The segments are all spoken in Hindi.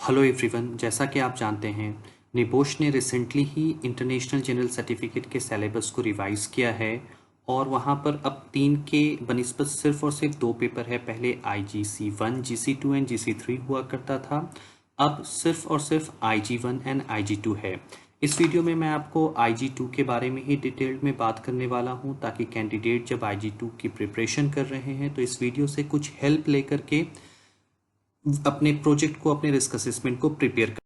हेलो एवरीवन, जैसा कि आप जानते हैं निबोश ने रिसेंटली ही इंटरनेशनल जनरल सर्टिफिकेट के सिलेबस को रिवाइज़ किया है और वहाँ पर अब 3 के बनिस्बत सिर्फ और सिर्फ 2 पेपर है। पहले IGC1, GC2 एंड GC3 हुआ करता था, अब सिर्फ और सिर्फ IG1 एंड IG2 है। इस वीडियो में मैं आपको IG2 के बारे में ही डिटेल्ड में बात करने वाला हूँ, ताकि कैंडिडेट जब IG2 की प्रिपरेशन कर रहे हैं तो इस वीडियो से कुछ हेल्प लेकर के अपने प्रोजेक्ट को, अपने रिस्क असेसमेंट को प्रिपेयर कर।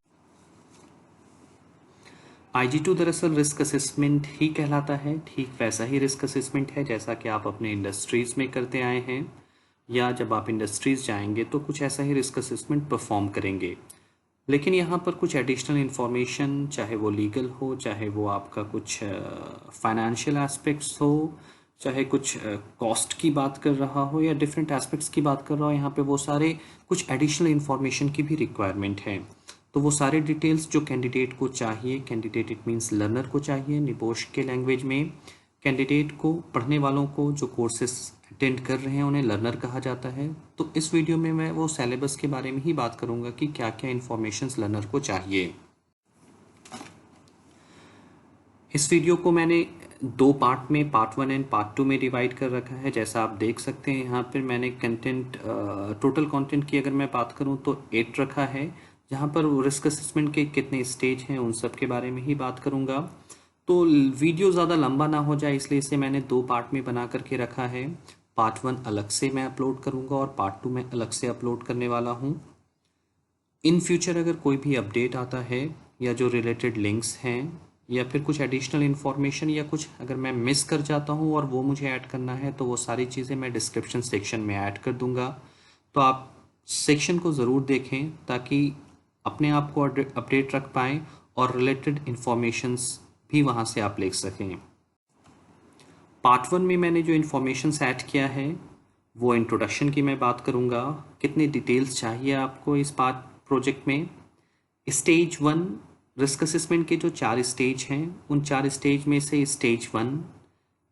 IG2 दरअसल रिस्क असेसमेंट ही कहलाता है। ठीक वैसा ही रिस्क असेसमेंट है जैसा कि आप अपने इंडस्ट्रीज़ में करते आए हैं, या जब आप इंडस्ट्रीज़ जाएंगे तो कुछ ऐसा ही रिस्क असेसमेंट परफॉर्म करेंगे। लेकिन यहाँ पर कुछ एडिशनल इन्फॉर्मेशन, चाहे वो लीगल हो, चाहे वो आपका कुछ फाइनेंशियल एस्पेक्ट्स हो, चाहे कुछ कॉस्ट की बात कर रहा हो या डिफरेंट एस्पेक्ट्स की बात कर रहा हो, यहाँ पे वो सारे कुछ एडिशनल इन्फॉर्मेशन की भी रिक्वायरमेंट है। तो वो सारे डिटेल्स जो कैंडिडेट को चाहिए, कैंडिडेट इट मीन्स लर्नर को चाहिए निबोश के लैंग्वेज में, कैंडिडेट को, पढ़ने वालों को, जो कोर्सेस अटेंड कर रहे हैं उन्हें लर्नर कहा जाता है। तो इस वीडियो में मैं वो सिलेबस के बारे में ही बात करूंगा कि क्या क्या इन्फॉर्मेशंस लर्नर को चाहिए। इस वीडियो को मैंने 2 पार्ट में, पार्ट 1 एंड पार्ट 2 में डिवाइड कर रखा है। जैसा आप देख सकते हैं यहाँ पर मैंने कंटेंट, टोटल कंटेंट की अगर मैं बात करूँ तो 8 रखा है, जहाँ पर रिस्क असेसमेंट के कितने स्टेज हैं उन सब के बारे में ही बात करूँगा। तो वीडियो ज़्यादा लंबा ना हो जाए इसलिए इसे मैंने 2 पार्ट में बना करके रखा है। पार्ट 1 अलग से मैं अपलोड करूँगा और पार्ट 2 मैं अलग से अपलोड करने वाला हूँ। इन फ्यूचर अगर कोई भी अपडेट आता है, या जो रिलेटेड लिंक्स हैं, या फिर कुछ एडिशनल इन्फॉर्मेशन, या कुछ अगर मैं मिस कर जाता हूँ और वो मुझे ऐड करना है, तो वो सारी चीज़ें मैं डिस्क्रिप्शन सेक्शन में ऐड कर दूँगा। तो आप सेक्शन को ज़रूर देखें ताकि अपने आप को अपडेट रख पाएँ और रिलेटेड इन्फॉर्मेशंस भी वहाँ से आप ले सकें। पार्ट 1 में मैंने जो इन्फॉर्मेशंस ऐड किया है वो इंट्रोडक्शन की मैं बात करूँगा, कितने डिटेल्स चाहिए आपको इस पार्ट प्रोजेक्ट में। स्टेज 1 रिस्क असेसमेंट के जो 4 स्टेज हैं, उन 4 स्टेज में से स्टेज 1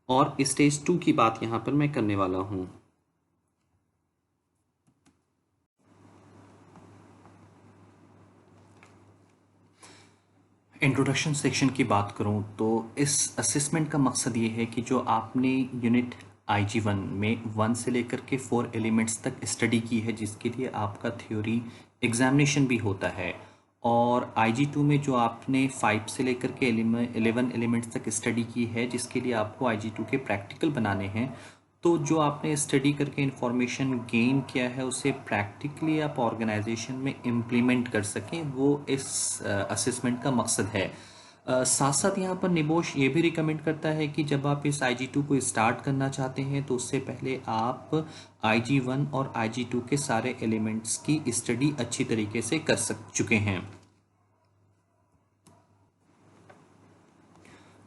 और स्टेज 2 की बात यहाँ पर मैं करने वाला हूँ। इंट्रोडक्शन सेक्शन की बात करूं तो इस असेसमेंट का मकसद ये है कि जो आपने यूनिट IG1 में 1 से लेकर के 4 एलिमेंट्स तक स्टडी की है, जिसके लिए आपका थ्योरी एग्जामिनेशन भी होता है, और IG2 में जो आपने 5 से लेकर के 11 एलिमेंट्स तक स्टडी की है, जिसके लिए आपको IG2 के प्रैक्टिकल बनाने हैं, तो जो आपने स्टडी करके इंफॉर्मेशन गेन किया है उसे प्रैक्टिकली आप ऑर्गेनाइजेशन में इम्प्लीमेंट कर सकें, वो इस असेसमेंट का मकसद है। साथ साथ यहाँ पर निबोश ये भी रिकमेंड करता है कि जब आप इस IG2 को स्टार्ट करना चाहते हैं तो उससे पहले आप IG1 और IG2 के सारे एलिमेंट्स की स्टडी अच्छी तरीके से कर चुके हैं।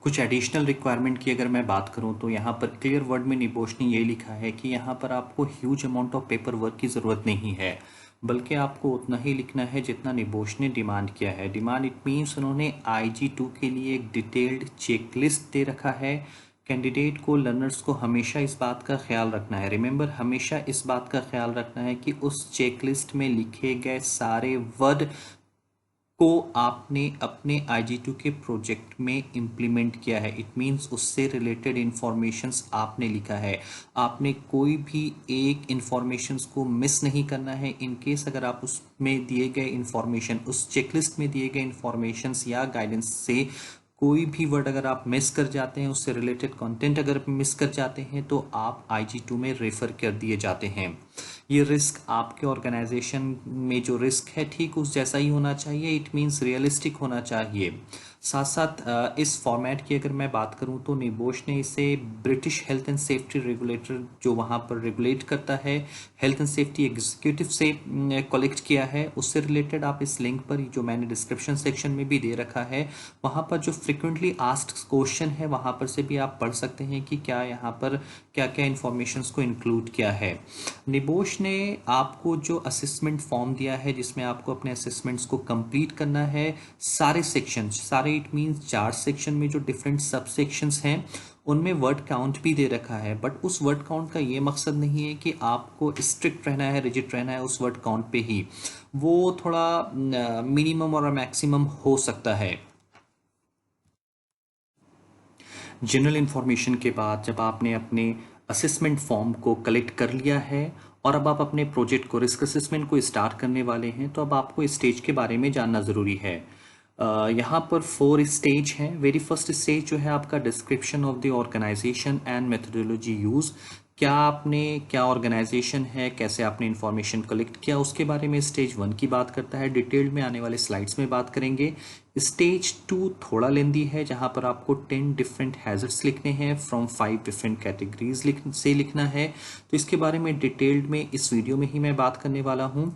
कुछ एडिशनल रिक्वायरमेंट की अगर मैं बात करूं तो यहाँ पर क्लियर वर्ड में निबोश ने ये लिखा है कि यहाँ पर आपको huge amount of paper work की ज़रूरत नहीं है, बल्कि आपको उतना ही लिखना है जितना निबोश ने डिमांड किया है। डिमांड इट मीन्स उन्होंने IG2 के लिए एक डिटेल्ड चेकलिस्ट दे रखा है। कैंडिडेट को, लर्नर्स को हमेशा इस बात का ख्याल रखना है, रिमेंबर, हमेशा इस बात का ख्याल रखना है कि उस चेकलिस्ट में लिखे गए सारे वर्ड को आपने अपने IG2 के प्रोजेक्ट में इम्प्लीमेंट किया है। इट मीन्स उससे रिलेटेड इंफॉर्मेशंस आपने लिखा है, आपने कोई भी एक इंफॉर्मेशंस को मिस नहीं करना है। इन केस अगर आप उसमें दिए गए इंफॉर्मेशन, उस चेकलिस्ट में दिए गए इंफॉर्मेशंस या गाइडेंस से कोई भी वर्ड अगर आप मिस कर जाते हैं, उससे रिलेटेड कंटेंट अगर मिस कर जाते हैं, तो आप IG2 में रेफर कर दिए जाते हैं। ये रिस्क आपके ऑर्गेनाइजेशन में जो रिस्क है ठीक उस जैसा ही होना चाहिए, इट मीन्स रियलिस्टिक होना चाहिए। साथ साथ इस फॉर्मेट की अगर मैं बात करूं तो निबोश ने इसे British health and safety regulator, जो वहाँ पर रेगुलेट करता है, हेल्थ एंड सेफ्टी एग्जीक्यूटिव से कलेक्ट किया है। उससे रिलेटेड आप इस लिंक पर, जो मैंने डिस्क्रिप्शन सेक्शन में भी दे रखा है, वहाँ पर जो फ्रिक्वेंटली आस्क्ड क्वेश्चन है वहाँ पर से भी आप पढ़ सकते हैं कि क्या यहाँ पर क्या क्या इन्फॉर्मेशंस को इंक्लूड किया है। निबोश ने आपको जो असेसमेंट फॉर्म दिया है, जिसमें आपको अपने असेसमेंट्स को कंप्लीट करना है, सारे सेक्शन, सारे इट मीन्स 4 सेक्शन में जो डिफरेंट सब सेक्शंस हैं उनमें वर्ड काउंट भी दे रखा है, बट उस वर्ड काउंट का ये मकसद नहीं है कि आपको स्ट्रिक्ट रहना है, रिजिड रहना है उस वर्ड काउंट पे ही। वो थोड़ा मिनिमम और मैक्सिमम हो सकता है। जनरल इन्फॉर्मेशन के बाद जब आपने अपने असेसमेंट फॉर्म को कलेक्ट कर लिया है और अब आप अपने प्रोजेक्ट को, रिस्क असेसमेंट को स्टार्ट करने वाले हैं, तो अब आपको स्टेज के बारे में जानना ज़रूरी है। यहाँ पर 4 स्टेज हैं। वेरी फर्स्ट स्टेज जो है आपका description of the organisation and methodology use. क्या ऑर्गेनाइजेशन है, कैसे आपने इंफॉर्मेशन कलेक्ट किया, उसके बारे में स्टेज 1 की बात करता है। डिटेल में आने वाले स्लाइड्स में बात करेंगे। स्टेज 2 थोड़ा लेंदी है, जहाँ पर आपको 10 डिफरेंट हैजर्ड्स लिखने हैं फ्रॉम 5 डिफरेंट कैटेगरीज से लिखना है। तो इसके बारे में डिटेल्ड में इस वीडियो में ही मैं बात करने वाला हूँ।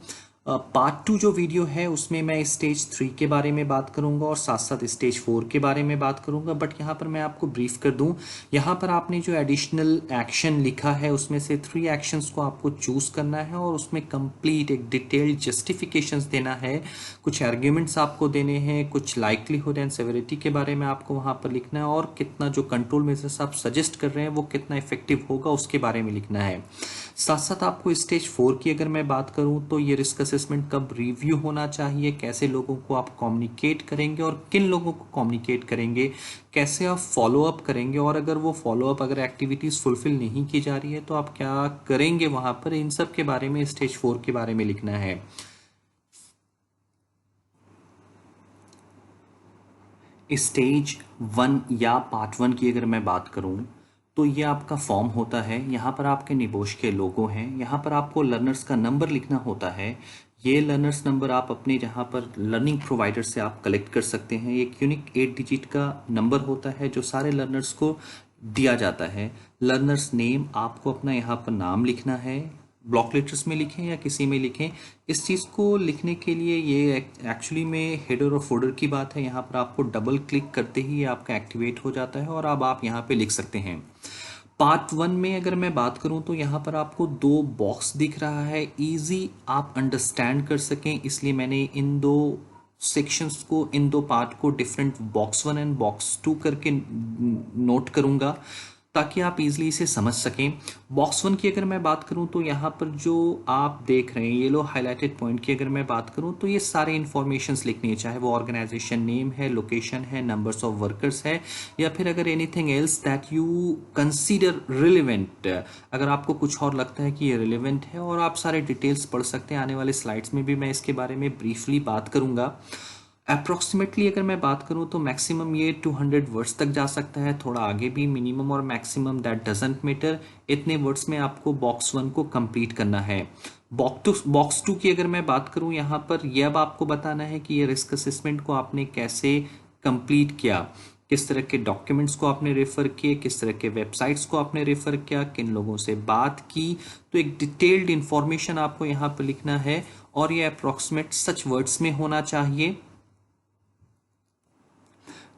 पार्ट 2 जो वीडियो है उसमें मैं स्टेज 3 के बारे में बात करूंगा और साथ साथ स्टेज 4 के बारे में बात करूंगा। बट यहाँ पर मैं आपको ब्रीफ कर दूं, यहाँ पर आपने जो एडिशनल एक्शन लिखा है उसमें से 3 एक्शंस को आपको चूज करना है और उसमें कंप्लीट एक डिटेल्ड जस्टिफिकेशंस देना है, कुछ आर्ग्यूमेंट्स आपको देने हैं, कुछ लाइक्लीहुड एंड सेवेरिटी के बारे में आपको वहाँ पर लिखना है और कितना जो कंट्रोल मेजर्स आप सजेस्ट कर रहे हैं वो कितना इफेक्टिव होगा उसके बारे में लिखना है। साथ साथ आपको स्टेज 4 की अगर मैं बात करूं तो ये रिस्क असेसमेंट कब रिव्यू होना चाहिए, कैसे लोगों को आप कम्युनिकेट करेंगे और किन लोगों को कम्युनिकेट करेंगे, कैसे आप फॉलो अप करेंगे और अगर वो फॉलो अप अगर एक्टिविटीज फुलफिल नहीं की जा रही है तो आप क्या करेंगे वहां पर, इन सब के बारे में स्टेज 4 के बारे में लिखना है। स्टेज 1 या पार्ट 1 की अगर मैं बात करूं तो ये आपका फॉर्म होता है। यहाँ पर आपके निबोश के लोगो हैं, यहाँ पर आपको लर्नर्स का नंबर लिखना होता है। ये लर्नर्स नंबर आप अपने जहाँ पर लर्निंग प्रोवाइडर से आप कलेक्ट कर सकते हैं। एक यूनिक 8 डिजिट का नंबर होता है जो सारे लर्नर्स को दिया जाता है। लर्नर्स नेम, आपको अपना यहाँ पर नाम लिखना है, ब्लॉक लेटर्स में लिखें या किसी में लिखें। इस चीज़ को लिखने के लिए ये एक्चुअली में हेडर और फोल्डर की बात है। यहाँ पर आपको डबल क्लिक करते ही ये आपका एक्टिवेट हो जाता है और अब आप यहाँ पे लिख सकते हैं। पार्ट 1 में अगर मैं बात करूं तो यहाँ पर आपको 2 बॉक्स दिख रहा है, इजी आप अंडरस्टैंड कर सकें इसलिए मैंने इन 2 सेक्शंस को, इन 2 पार्ट को डिफरेंट बॉक्स 1 एंड बॉक्स 2 करके नोट करूंगा ताकि आप इजीली इसे समझ सकें। बॉक्स 1 की अगर मैं बात करूं तो यहाँ पर जो आप देख रहे हैं येलो हाईलाइटेड पॉइंट की अगर मैं बात करूं तो ये सारे इन्फॉर्मेशंस लिखनी है, चाहे वो ऑर्गेनाइजेशन नेम है, लोकेशन है, नंबर्स ऑफ वर्कर्स है या फिर अगर anything else that you consider relevant. अगर आपको कुछ और लगता है कि ये रिलेवेंट है और आप सारे डिटेल्स पढ़ सकते हैं, आने वाले स्लाइड्स में भी मैं इसके बारे में ब्रीफली बात करूंगा। अप्रॉक्सीमेटली अगर मैं बात करूं तो मैक्सिमम ये 200 वर्ड्स तक जा सकता है, थोड़ा आगे भी मिनिमम और मैक्सिमम दैट डजंट मैटर। इतने वर्ड्स में आपको बॉक्स 1 को कंप्लीट करना है। बॉक्स 2 की अगर मैं बात करूं, यहाँ पर यह अब आपको बताना है कि ये रिस्क असेसमेंट को आपने कैसे कंप्लीट किया, किस तरह के डॉक्यूमेंट्स को आपने रेफर किए, किस तरह के वेबसाइट्स को आपने रेफर किया, किन लोगों से बात की। तो एक डिटेल्ड इंफॉर्मेशन आपको यहाँ पर लिखना है और ये अप्रॉक्सीमेट सच वर्ड्स में होना चाहिए।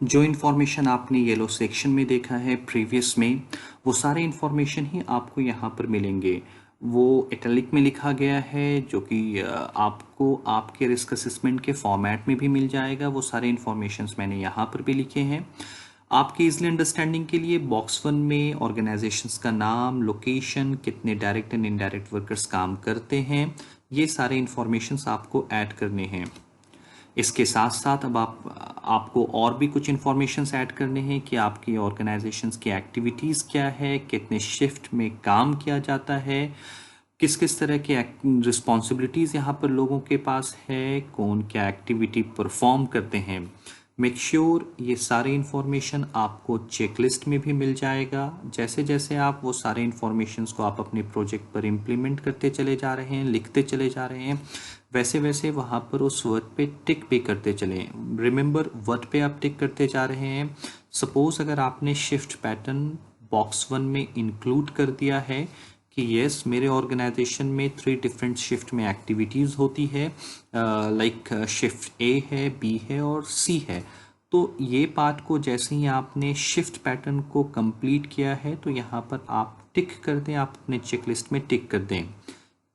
जो इन्फॉर्मेशन आपने येलो सेक्शन में देखा है प्रीवियस में, वो सारे इन्फॉर्मेशन ही आपको यहाँ पर मिलेंगे। वो इटैलिक में लिखा गया है जो कि आपको आपके रिस्क असेसमेंट के फॉर्मेट में भी मिल जाएगा। वो सारे इन्फॉर्मेशंस मैंने यहाँ पर भी लिखे हैं आपके इजली अंडरस्टैंडिंग के लिए। बॉक्स 1 में ऑर्गेनाइजेशंस का नाम, लोकेशन, कितने डायरेक्ट एंड इनडायरेक्ट वर्कर्स काम करते हैं, ये सारे इन्फॉर्मेशंस आपको ऐड करने हैं। इसके साथ साथ अब आपको और भी कुछ इन्फॉर्मेशंस ऐड करने हैं कि आपकी ऑर्गेनाइजेशंस की एक्टिविटीज़ क्या है, कितने शिफ्ट में काम किया जाता है, किस किस तरह की रिस्पॉन्सिबिलिटीज़ यहाँ पर लोगों के पास है, कौन क्या एक्टिविटी परफॉर्म करते हैं। मेक श्योर ये सारे इन्फॉर्मेशन आपको चेकलिस्ट में भी मिल जाएगा। जैसे जैसे आप वो सारे इन्फॉर्मेशंस को आप अपने प्रोजेक्ट पर इम्प्लीमेंट करते चले जा रहे हैं, लिखते चले जा रहे हैं, वैसे वैसे वहाँ पर उस वर्ड पे टिक भी करते चलें। रिमेंबर, वर्ड पे आप टिक करते जा रहे हैं। सपोज अगर आपने शिफ्ट पैटर्न बॉक्स 1 में इंक्लूड कर दिया है कि यस मेरे ऑर्गेनाइजेशन में 3 डिफरेंट शिफ्ट में एक्टिविटीज़ होती है, लाइक शिफ्ट ए है, बी है और सी है, तो ये पार्ट को जैसे ही आपने शिफ्ट पैटर्न को कंप्लीट किया है तो यहाँ पर आप टिक कर दें, आप अपने चेकलिस्ट में टिक कर दें।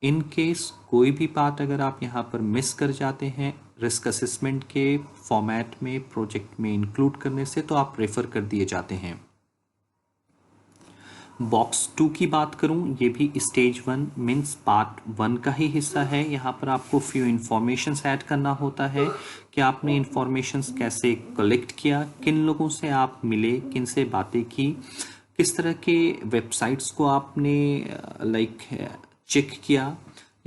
इन केस कोई भी पार्ट अगर आप यहाँ पर मिस कर जाते हैं रिस्क असेसमेंट के फॉर्मेट में प्रोजेक्ट में इंक्लूड करने से, तो आप रेफर कर दिए जाते हैं। बॉक्स 2 की बात करूं, ये भी स्टेज 1 मीन्स पार्ट 1 का ही हिस्सा है। यहाँ पर आपको फ्यू इंफॉर्मेशंस ऐड करना होता है कि आपने इंफॉर्मेशंस कैसे कलेक्ट किया, किन लोगों से आप मिले, किन से बातें की, किस तरह के वेबसाइट्स को आपने चेक किया।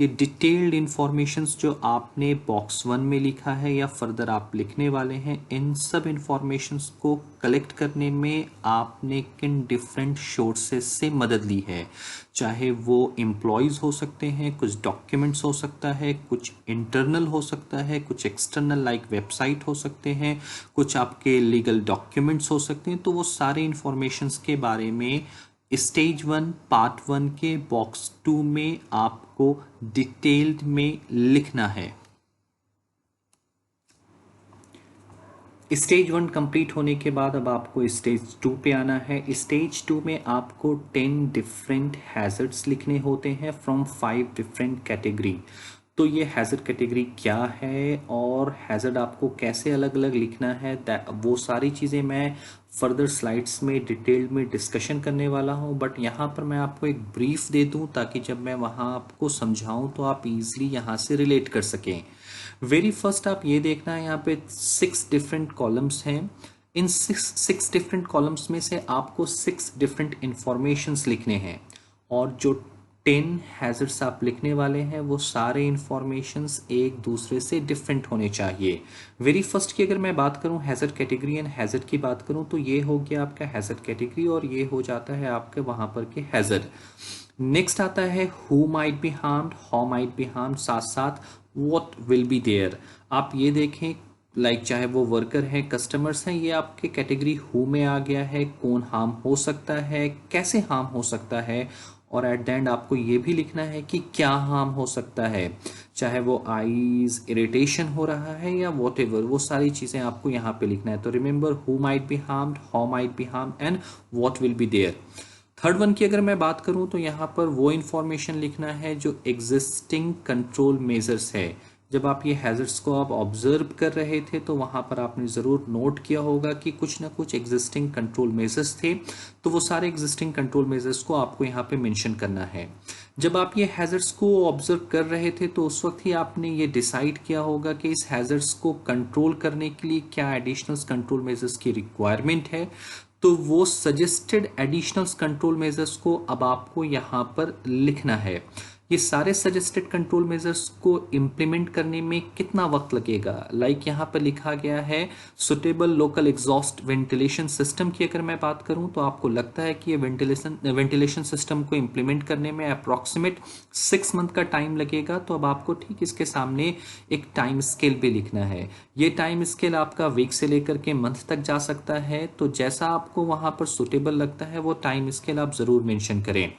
ये डिटेल्ड इंफॉर्मेशंस जो आपने बॉक्स 1 में लिखा है या फर्दर आप लिखने वाले हैं, इन सब इंफॉर्मेशंस को कलेक्ट करने में आपने किन डिफरेंट सोर्सेस से मदद ली है। चाहे वो एम्प्लॉयज़ हो सकते हैं, कुछ डॉक्यूमेंट्स हो सकता है, कुछ इंटरनल हो सकता है, कुछ एक्सटर्नल लाइक वेबसाइट हो सकते हैं, कुछ आपके लीगल डॉक्यूमेंट्स हो सकते हैं। तो वो सारे इंफॉर्मेशंस के बारे में स्टेज 1 पार्ट 1 के बॉक्स 2 में आपको डिटेल्ड में लिखना है। स्टेज 1 कंप्लीट होने के बाद अब आपको स्टेज 2 पे आना है। स्टेज 2 में आपको 10 डिफरेंट हैजर्ड्स लिखने होते हैं फ्रॉम 5 डिफरेंट कैटेगरी। तो ये हैज़र्ड कैटेगरी क्या है और हैज़र्ड आपको कैसे अलग अलग लिखना है, वो सारी चीज़ें मैं फर्दर स्लाइड्स में डिटेल्ड में डिस्कशन करने वाला हूँ। बट यहाँ पर मैं आपको एक ब्रीफ दे दूँ ताकि जब मैं वहाँ आपको समझाऊँ तो आप इजीली यहाँ से रिलेट कर सकें। वेरी फर्स्ट आप ये देखना है, यहाँ पे 6 डिफरेंट कॉलम्स हैं। इन सिक्स डिफरेंट कॉलम्स में से आपको 6 डिफरेंट इंफॉर्मेशंस लिखने हैं और जो 10 हैजर्ड्स आप लिखने वाले हैं वो सारे इंफॉर्मेशंस एक दूसरे से डिफरेंट होने चाहिए। वेरी फर्स्ट की अगर मैं बात करूं हैजर्ड कैटेगरी एंड हैजर्ड की बात करूं तो ये हो गया आपका हैजर्ड कैटेगरी और ये हो जाता है आपके वहां पर के हैजर्ड। नेक्स्ट आता है who might be harmed, how might be harmed, साथ साथ व्हाट विल बी देयर। आप ये देखें चाहे वो वर्कर हैं, कस्टमर्स हैं, ये आपके कैटेगरी हु में आ गया है। कौन हार्म हो सकता है, कैसे हार्म हो सकता है, और एट द एंड आपको ये भी लिखना है कि क्या हार्म हो सकता है, चाहे वो आईज इरिटेशन हो रहा है या वॉट एवर, वो सारी चीज़ें आपको यहाँ पे लिखना है। तो remember who might be harmed, how might be harmed and what will be there. Third one की अगर मैं बात करूं तो यहाँ पर वो इंफॉर्मेशन लिखना है जो एग्जिस्टिंग कंट्रोल मेजर्स है। जब आप ये हैजर्ड्स को आप ऑब्जर्व कर रहे थे तो वहां पर आपने ज़रूर नोट किया होगा कि कुछ ना कुछ एग्जिस्टिंग कंट्रोल मेजर्स थे, तो वो सारे एग्जिस्टिंग कंट्रोल मेजर्स को आपको यहाँ पे मेंशन करना है। जब आप ये हैजर्ड्स को ऑब्जर्व कर रहे थे तो उस वक्त ही आपने ये डिसाइड किया होगा कि इस हैजर्ड्स को कंट्रोल करने के लिए क्या एडिशनल कंट्रोल मेजर्स की रिक्वायरमेंट है। तो वो सजेस्टेड एडिशनल कंट्रोल मेजर्स को अब आपको यहाँ पर लिखना है। ये सारे सजेस्टेड कंट्रोल मेजर्स को इम्प्लीमेंट करने में कितना वक्त लगेगा, यहाँ पर लिखा गया है suitable local exhaust ventilation system की अगर मैं बात करूं तो आपको लगता है कि ये वेंटिलेशन सिस्टम को इम्प्लीमेंट करने में अप्रॉक्सीमेट 6 मंथ का टाइम लगेगा। तो अब आपको ठीक इसके सामने एक टाइम स्केल भी लिखना है। ये टाइम स्केल आपका वीक से लेकर के मंथ तक जा सकता है, तो जैसा आपको वहां पर सुटेबल लगता है वो टाइम स्केल आप जरूर मेंशन करें।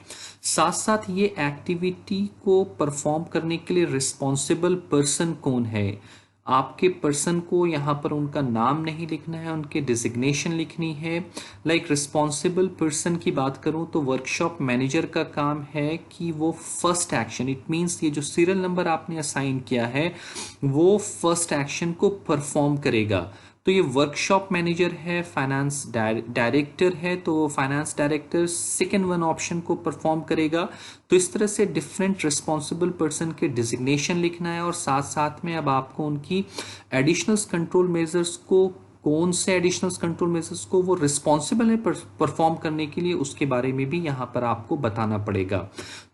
साथ साथ ये एक्टिविटी को परफॉर्म करने के लिए रिस्पॉन्सिबल पर्सन कौन है, आपके पर्सन को यहाँ पर उनका नाम नहीं लिखना है, उनके डिजिग्नेशन लिखनी है। रिस्पॉन्सिबल पर्सन की बात करूँ तो वर्कशॉप मैनेजर का काम है कि वो फर्स्ट एक्शन, इट मीन्स ये जो सीरियल नंबर आपने असाइन किया है वो फर्स्ट एक्शन को परफॉर्म करेगा। तो ये वर्कशॉप मैनेजर है, फाइनेंस डायरेक्टर है, तो finance director second one option को परफॉर्म करेगा। तो इस तरह से डिफरेंट रिस्पॉन्सिबल पर्सन के डिजिग्नेशन लिखना है और साथ साथ में अब आपको उनकी एडिशनल कंट्रोल मेजर्स को, कौन से एडिशनल कंट्रोल मेजर्स को वो रिस्पॉन्सिबल है परफॉर्म करने के लिए, उसके बारे में भी यहाँ पर आपको बताना पड़ेगा।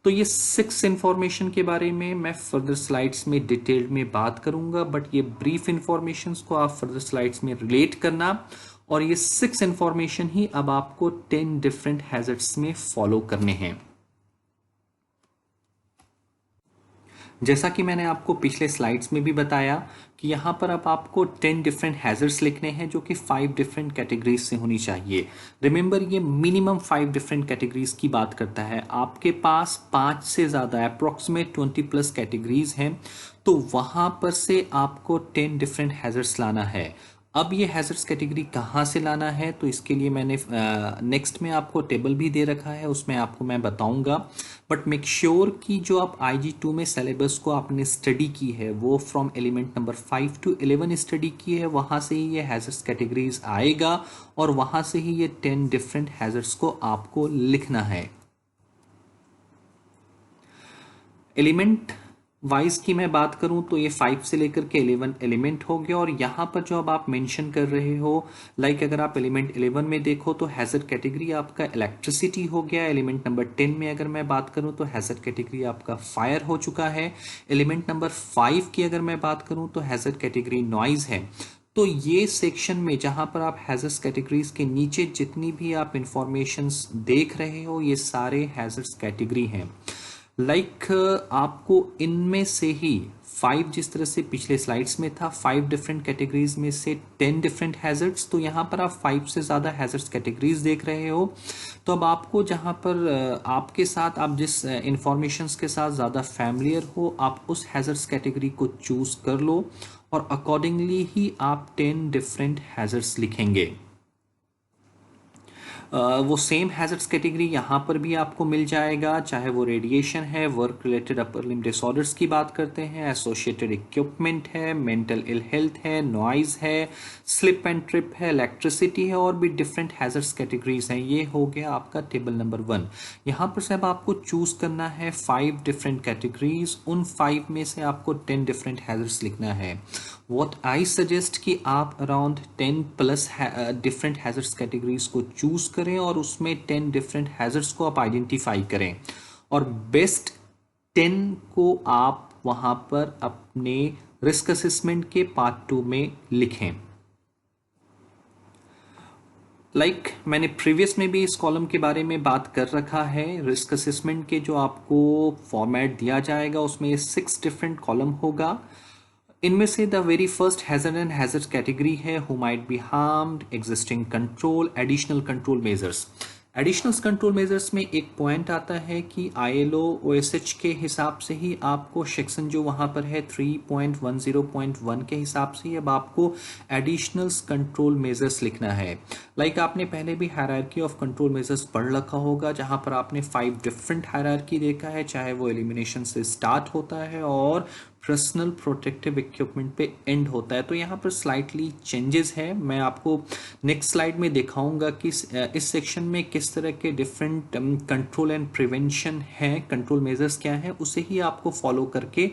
तो ये 6 इंफॉर्मेशन के बारे में मैं फर्दर स्लाइड्स में डिटेल में बात करूंगा, बट ये ब्रीफ इंफॉर्मेशन को आप फर्दर स्लाइड्स में रिलेट करना, और ये 6 इंफॉर्मेशन ही अब आपको 10 डिफरेंट हैजर्ड्स में फॉलो करने हैं। जैसा कि मैंने आपको पिछले स्लाइड्स में भी बताया कि यहाँ पर अब आपको 10 डिफरेंट हैजर्ड्स लिखने हैं जो कि 5 डिफरेंट कैटेगरीज से होनी चाहिए। रिमेंबर ये मिनिमम 5 डिफरेंट कैटेगरीज की बात करता है। आपके पास 5 से ज़्यादा अप्रॉक्सीमेट 20+ कैटेगरीज हैं तो वहाँ पर से आपको 10 डिफरेंट हैजर्ड्स लाना है। अब ये हैजर्ड्स कैटेगरी कहाँ से लाना है, तो इसके लिए मैंने नेक्स्ट में आपको टेबल भी दे रखा है, उसमें आपको मैं बताऊंगा। बट मेक श्योर कि जो आप IG2 में सिलेबस को आपने स्टडी की है वो from element number 5 to 11 study की है, वहाँ से ही ये हैजर्ड्स कैटेगरीज आएगा और वहाँ से ही ये 10 डिफरेंट हैजर्ड्स को आपको लिखना है। एलिमेंट वाइज की मैं बात करूं तो ये 5 से लेकर के 11 एलिमेंट हो गया। और यहाँ पर जो अब आप मेंशन कर रहे हो, लाइक अगर आप एलिमेंट 11 में देखो तो हैजर्ड कैटेगरी आपका इलेक्ट्रिसिटी हो गया। एलिमेंट नंबर 10 में अगर मैं बात करूं तो हैजर्ड कैटेगरी आपका फायर हो चुका है। एलिमेंट नंबर 5 की अगर मैं बात करूं तो हैजर्ड कैटेगरी नॉइज है। तो ये सेक्शन में जहां पर आप हैजर्ड्स कैटेगरीज के नीचे जितनी भी आप इंफॉर्मेशंस देख रहे हो ये सारे हैजर्ड्स कैटेगरी हैं। आपको इनमें से ही 5, जिस तरह से पिछले स्लाइड्स में था 5 डिफरेंट कैटेगरीज में से 10 डिफरेंट हैजर्ड्स, तो यहाँ पर आप 5 से ज़्यादा हैजर्ड्स कैटेगरीज देख रहे हो। तो अब आपको जहाँ पर आपके साथ आप जिस इंफॉर्मेशंस के साथ ज़्यादा फैमिलियर हो आप उस हैजर्ड्स कैटेगरी को चूज़ कर लो और अकॉर्डिंगली ही आप 10 डिफरेंट हैजर्ड्स लिखेंगे। वो सेम हैजर्ड्स कैटेगरी यहाँ पर भी आपको मिल जाएगा, चाहे वो रेडिएशन है, work related upper limb disorders की बात करते हैं, एसोसिएटेड इक्विपमेंट है, मेंटल इल हेल्थ है, नॉइज है, स्लिप एंड ट्रिप है, इलेक्ट्रिसिटी है, और भी डिफरेंट हैजर्ड्स कैटेगरीज हैं। ये हो गया आपका टेबल नंबर 1। यहाँ पर से अब आपको चूज करना है 5 डिफरेंट कैटेगरीज, उन 5 में से आपको 10 डिफरेंट हैजर्ड्स लिखना है। व्हाट आई सजेस्ट कि आप around 10 plus different hazards categories को चूज करें और उसमें 10 डिफरेंट हैजर्ड्स को आप आइडेंटिफाई करें और बेस्ट 10 को आप वहां पर अपने रिस्क असेसमेंट के पार्ट 2 में लिखें। मैंने प्रीवियस में भी इस कॉलम के बारे में बात कर रखा है। रिस्क असेसमेंट के जो आपको फॉर्मेट दिया जाएगा उसमें 6 डिफरेंट कॉलम होगा। इनमें से the very first hazard and hazard category है who might be harmed, existing control, additional control measures. Additional control measures में एक पॉइंट आता है कि ILO OSH के हिसाब से ही आपको सेक्शन जो वहाँ पर है 3.10.1 के हिसाब से अब आपको एडिशनल कंट्रोल मेजर्स लिखना है। आपने पहले भी हायरार्की ऑफ कंट्रोल मेजर्स पढ़ रखा होगा जहाँ पर आपने 5 डिफरेंट हायरार्की देखा है, चाहे वो एलिमिनेशन से स्टार्ट होता है और पर्सनल प्रोटेक्टिव इक्विपमेंट पे एंड होता है। तो यहाँ पर स्लाइटली चेंजेस है। मैं आपको नेक्स्ट स्लाइड में दिखाऊंगा कि इस सेक्शन में किस तरह के डिफरेंट कंट्रोल एंड प्रिवेंशन है, कंट्रोल मेजर्स क्या है, उसे ही आपको फॉलो करके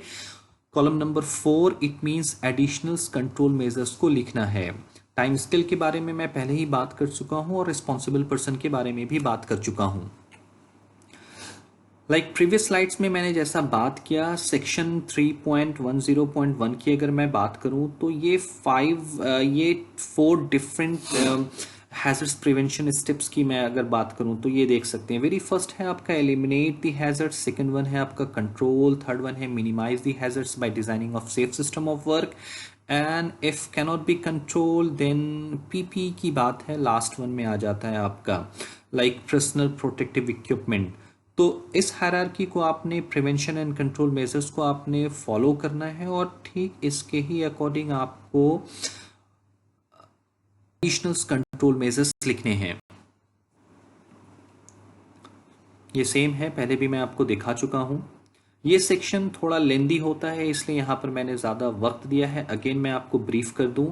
column number 4 it means additional control measures को लिखना है। टाइम स्केल के बारे में मैं पहले ही बात कर चुका हूँ और रिस्पॉन्सिबल पर्सन के बारे में भी बात कर चुका हूँ। प्रीवियस स्लाइड्स में मैंने जैसा बात किया सेक्शन 3.10.1 की अगर मैं बात करूं तो ये 4 डिफरेंट हैजर्ड्स प्रिवेंशन स्टेप्स की मैं अगर बात करूं तो ये देख सकते हैं। वेरी फर्स्ट है आपका eliminate the hazards, second one है आपका कंट्रोल, थर्ड वन है minimise the hazards by designing of safe system of work, and if cannot be control then PP की बात है। लास्ट वन में आ जाता है आपका पर्सनल प्रोटेक्टिव इक्विपमेंट। तो इस हायरार्की को आपने प्रिवेंशन एंड कंट्रोल मेजर्स को आपने फॉलो करना है और ठीक इसके ही अकॉर्डिंग आपको एडिशनल कंट्रोल मेजर्स लिखने हैं। ये सेम है, पहले भी मैं आपको दिखा चुका हूं। ये सेक्शन थोड़ा लेंदी होता है इसलिए यहां पर मैंने ज़्यादा वक्त दिया है। अगेन मैं आपको ब्रीफ कर दूं,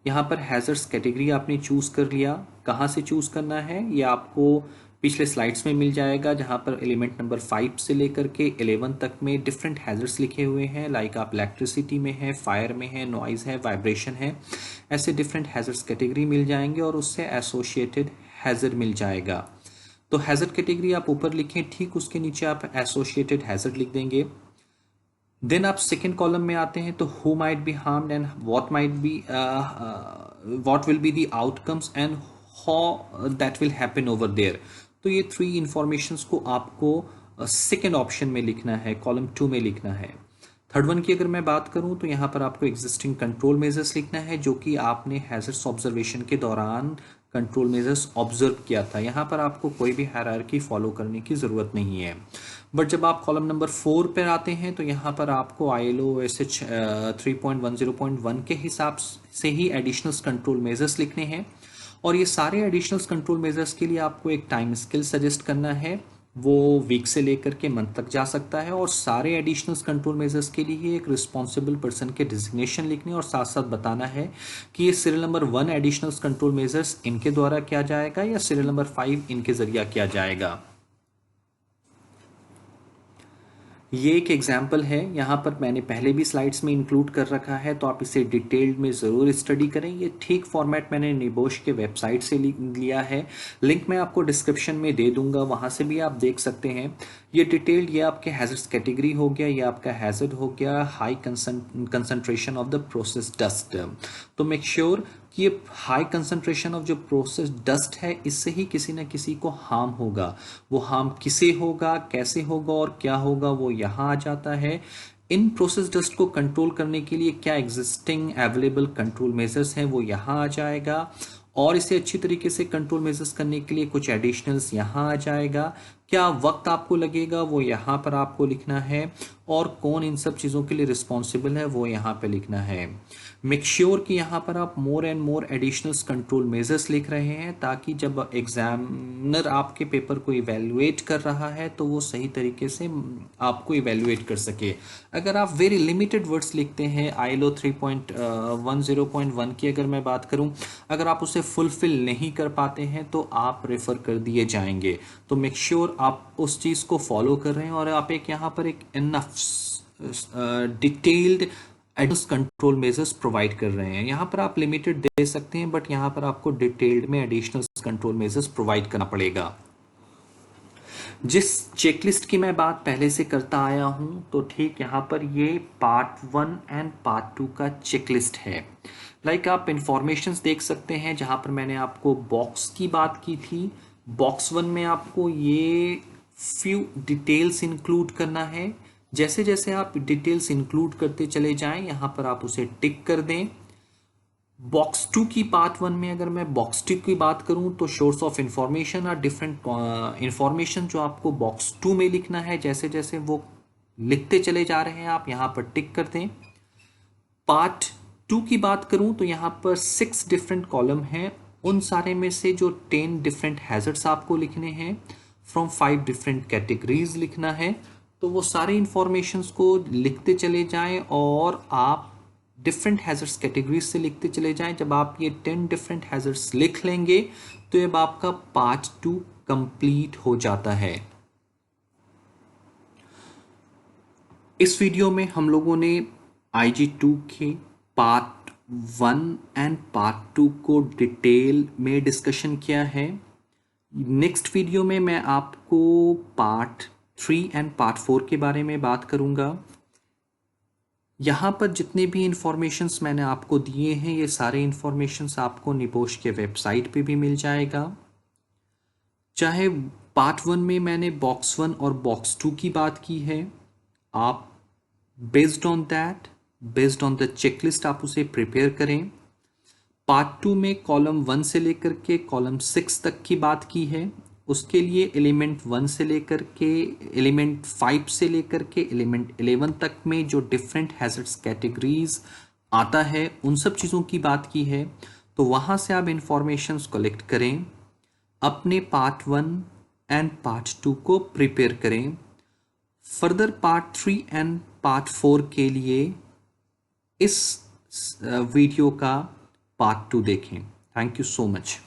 यहां पर हैजर्ड्स कैटेगरी आपने चूज कर लिया, कहां से चूज करना है ये आपको पिछले स्लाइड्स में मिल जाएगा जहां पर एलिमेंट नंबर 5 से लेकर के 11 तक में डिफरेंट हैजर्ड्स लिखे हुए हैं। आप इलेक्ट्रिसिटी में है, फायर में है, नॉइज है, वाइब्रेशन है, ऐसे डिफरेंट हैजर्ड्स कैटेगरी मिल जाएंगे और उससे एसोसिएटेड हैजर्ड मिल जाएगा। तो हैजर्ड कैटेगरी आप ऊपर लिखें, ठीक उसके नीचे आप एसोसिएटेड हैजर्ड लिख देंगे। देन आप सेकेंड कॉलम में आते हैं तो who might be harmed and what will be the outcomes and how that will happen over there. तो ये 3 इंफॉर्मेशंस को आपको सेकेंड ऑप्शन में लिखना है, कॉलम 2 में लिखना है। थर्ड वन की अगर मैं बात करूं तो यहाँ पर आपको एग्जिस्टिंग कंट्रोल मेजर्स लिखना है जो कि आपने हैजर्ड्स ऑब्जर्वेशन के दौरान कंट्रोल मेजर्स ऑब्जर्व किया था। यहाँ पर आपको कोई भी हायरार्की फॉलो करने की जरूरत नहीं है। बट जब आप कॉलम नंबर 4 पर आते हैं तो यहाँ पर आपको ILO SH 3.10.1 के हिसाब से ही एडिशनल कंट्रोल मेजर्स लिखने हैं, और ये सारे एडिशनल कंट्रोल मेजर्स के लिए आपको एक टाइम स्केल सजेस्ट करना है। वो वीक से लेकर के मंथ तक जा सकता है, और सारे एडिशनल कंट्रोल मेजर्स के लिए एक रिस्पॉन्सिबल पर्सन के डिजिग्नेशन लिखने और साथ साथ बताना है कि ये serial number 1 additional control measures इनके द्वारा किया जाएगा या सीरियल नंबर 5 इनके जरिए किया जाएगा। ये एक एग्जाम्पल है, यहाँ पर मैंने पहले भी स्लाइड्स में इंक्लूड कर रखा है, तो आप इसे डिटेल्ड में ज़रूर स्टडी करें। ये ठीक फॉर्मेट मैंने निबोश के वेबसाइट से लिया है, लिंक मैं आपको डिस्क्रिप्शन में दे दूंगा, वहाँ से भी आप देख सकते हैं। ये डिटेल्ड, ये आपके हैजर्ड्स कैटेगरी हो गया, ये आपका हैजर्ड हो गया high concentration of the process dust. तो मेक श्योर कि ये हाई कंसंट्रेशन ऑफ जो प्रोसेस डस्ट है, इससे ही किसी न किसी को हार्म होगा। वो हार्म किसे होगा, कैसे होगा और क्या होगा, वो यहाँ आ जाता है। इन प्रोसेस डस्ट को कंट्रोल करने के लिए क्या एग्जिस्टिंग अवेलेबल कंट्रोल मेजर्स हैं, वो यहाँ आ जाएगा, और इसे अच्छी तरीके से कंट्रोल मेजर्स करने के लिए कुछ एडिशनल्स यहाँ आ जाएगा। क्या वक्त आपको लगेगा वो यहाँ पर आपको लिखना है, और कौन इन सब चीज़ों के लिए रिस्पॉन्सिबल है वो यहाँ पे लिखना है। मेक श्योर कि यहाँ पर आप more and more additionals control measures लिख रहे हैं, ताकि जब एग्जामिनर आपके पेपर को इवेलुएट कर रहा है तो वो सही तरीके से आपको इवेलुएट कर सके। अगर आप वेरी लिमिटेड वर्ड्स लिखते हैं, ILO 3.10.1 की अगर मैं बात करूं, अगर आप उसे फुलफिल नहीं कर पाते हैं तो आप रेफर कर दिए जाएंगे। तो मेक श्योर आप उस चीज़ को फॉलो कर रहे हैं, और आप एक यहाँ पर एक enough detailed additional control measures provide कर रहे हैं। यहाँ पर आप लिमिटेड दे सकते हैं, बट यहाँ पर आपको डिटेल्ड में एडिशनल कंट्रोल मेजर्स प्रोवाइड करना पड़ेगा। जिस चेकलिस्ट की मैं बात पहले से करता आया हूं, तो ठीक यहाँ पर ये पार्ट 1 एंड पार्ट 2 का चेकलिस्ट है। लाइक आप इंफॉर्मेशंस देख सकते हैं, जहाँ पर मैंने आपको बॉक्स की बात की थी। बॉक्स 1 में आपको ये फ्यू डिटेल्स इंक्लूड करना है। जैसे जैसे आप डिटेल्स इंक्लूड करते चले जाएं, यहाँ पर आप उसे टिक कर दें। बॉक्स 2 की पार्ट 1 में अगर मैं बॉक्स 2 की बात करूं, तो सोर्स ऑफ इंफॉर्मेशन और डिफरेंट इंफॉर्मेशन जो आपको बॉक्स 2 में लिखना है, जैसे जैसे वो लिखते चले जा रहे हैं आप यहाँ पर टिक कर दें। पार्ट 2 की बात करूं तो यहाँ पर 6 डिफरेंट कॉलम हैं। उन सारे में से जो 10 डिफरेंट हैजर्ड्स आपको लिखने हैं, फ्रॉम 5 डिफरेंट कैटेगरीज लिखना है। तो वो सारे इंफॉर्मेशंस को लिखते चले जाएं, और आप डिफरेंट हैजर्ड्स कैटेगरीज से लिखते चले जाएं। जब आप ये 10 डिफरेंट हैजर्ड्स लिख लेंगे तो अब आपका पार्ट 2 कंप्लीट हो जाता है। इस वीडियो में हम लोगों ने IG2 के पार्ट 1 एंड पार्ट 2 को डिटेल में डिस्कशन किया है। नेक्स्ट वीडियो में मैं आपको पार्ट 3 एंड पार्ट 4 के बारे में बात करूंगा। यहाँ पर जितने भी इंफॉर्मेशंस मैंने आपको दिए हैं, ये सारे इंफॉर्मेशंस आपको निबोश के वेबसाइट पे भी मिल जाएगा। चाहे पार्ट 1 में मैंने बॉक्स 1 और बॉक्स 2 की बात की है, आप बेस्ड ऑन द चेकलिस्ट आप उसे प्रिपेयर करें। पार्ट 2 में कॉलम 1 से लेकर के कॉलम 6 तक की बात की है, उसके लिए एलिमेंट 1 से लेकर के एलिमेंट 5 से लेकर के एलिमेंट 11 तक में जो डिफरेंट हैजर्ड्स कैटेगरीज आता है, उन सब चीज़ों की बात की है। तो वहाँ से आप इंफॉर्मेशंस कलेक्ट करें, अपने पार्ट 1 एंड पार्ट 2 को प्रिपेयर करें। फर्दर पार्ट 3 एंड पार्ट 4 के लिए इस वीडियो का पार्ट 2 देखें। Thank you so much.